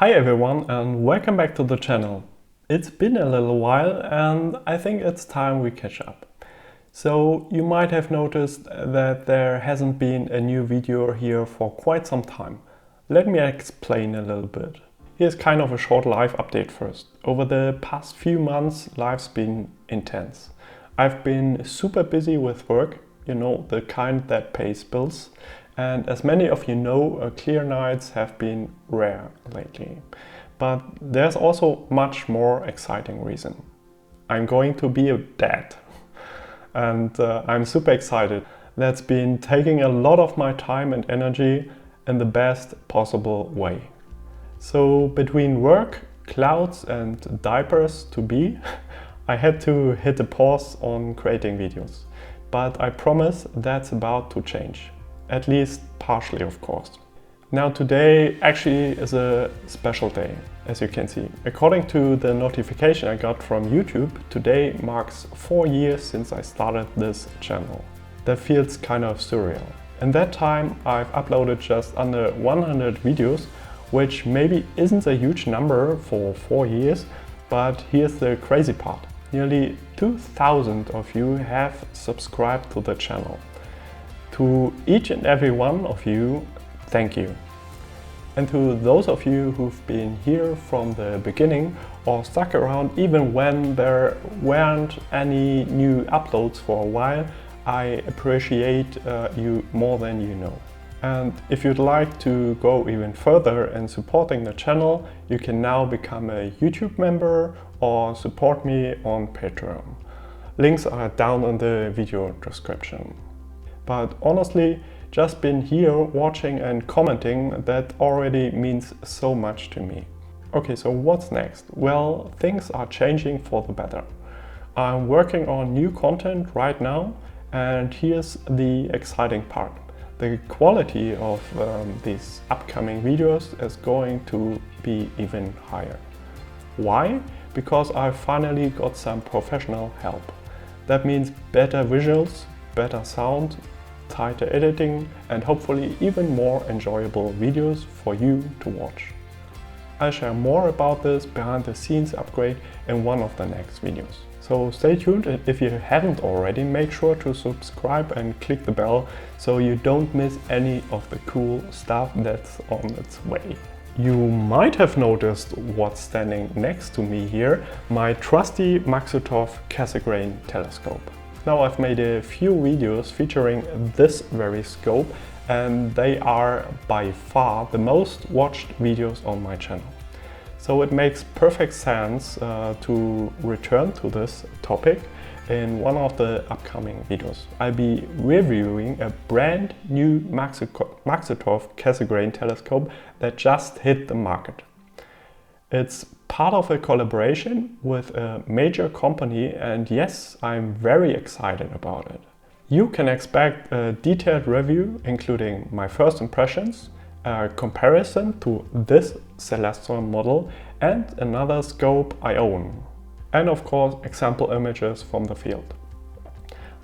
Hi everyone and welcome back to the channel. It's been a little while and I think it's time we catch up. So you might have noticed that there hasn't been a new video here for quite some time. Let me explain a little bit. Here's kind of a short life update first. Over the past few months, life's been intense. I've been super busy with work, you know, the kind that pays bills. And as many of you know, clear nights have been rare lately. But there's also much more exciting reason. I'm going to be a dad. And I'm super excited. That's been taking a lot of my time and energy in the best possible way. So between work, clouds and diapers to be, I had to hit a pause on creating videos. But I promise that's about to change. At least partially, of course. Now today actually is a special day, as you can see. According to the notification I got from YouTube, today marks 4 years since I started this channel. That feels kind of surreal. In that time I've uploaded just under 100 videos, which maybe isn't a huge number for 4 years, but here's the crazy part. Nearly 2,000 of you have subscribed to the channel. To each and every one of you, thank you. And to those of you who've been here from the beginning or stuck around even when there weren't any new uploads for a while, I appreciate you more than you know. And if you'd like to go even further in supporting the channel, you can now become a YouTube member or support me on Patreon. Links are down in the video description. But honestly, just being here, watching and commenting, that already means so much to me. Okay, so what's next? Well, things are changing for the better. I'm working on new content right now, and here's the exciting part. The quality of these upcoming videos is going to be even higher. Why? Because I finally got some professional help. That means better visuals, better sound, tighter editing and hopefully even more enjoyable videos for you to watch. I'll share more about this behind the scenes upgrade in one of the next videos. So stay tuned, and if you haven't already, make sure to subscribe and click the bell so you don't miss any of the cool stuff that's on its way. You might have noticed what's standing next to me here, my trusty Maksutov-Cassegrain telescope. Now I've made a few videos featuring this very scope and they are by far the most watched videos on my channel. So it makes perfect sense to return to this topic in one of the upcoming videos. I'll be reviewing a brand new Maksutov-Cassegrain telescope that just hit the market. It's part of a collaboration with a major company and yes, I'm very excited about it. You can expect a detailed review including my first impressions, a comparison to this Celestron model and another scope I own. And of course example images from the field.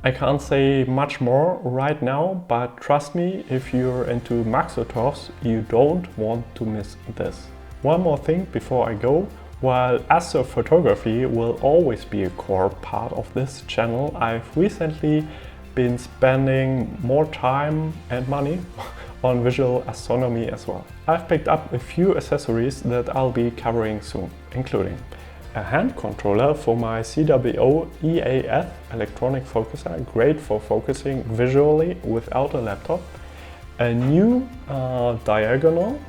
I can't say much more right now, but trust me, if you're into Maksutovs, you don't want to miss this. One more thing before I go. While astrophotography will always be a core part of this channel, I've recently been spending more time and money on visual astronomy as well. I've picked up a few accessories that I'll be covering soon, including a hand controller for my CWO EAF electronic focuser, great for focusing visually without a laptop, a new diagonal,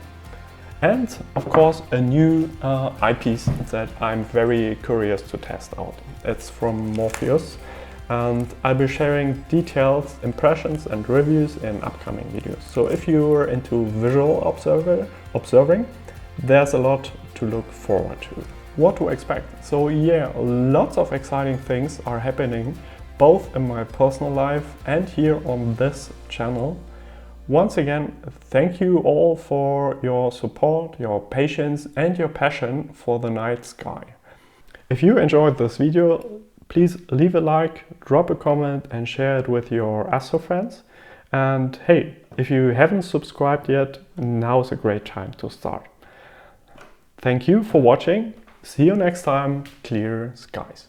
and of course a new eyepiece that I'm very curious to test out. It's from Morpheus and I'll be sharing details, impressions and reviews in upcoming videos. So if you're into visual observing, there's a lot to look forward to. What to expect? So yeah, lots of exciting things are happening both in my personal life and here on this channel. Once again, thank you all for your support, your patience and your passion for the night sky. If you enjoyed this video, please leave a like, drop a comment and share it with your Astro friends. And hey, if you haven't subscribed yet, now's a great time to start. Thank you for watching. See you next time. Clear skies.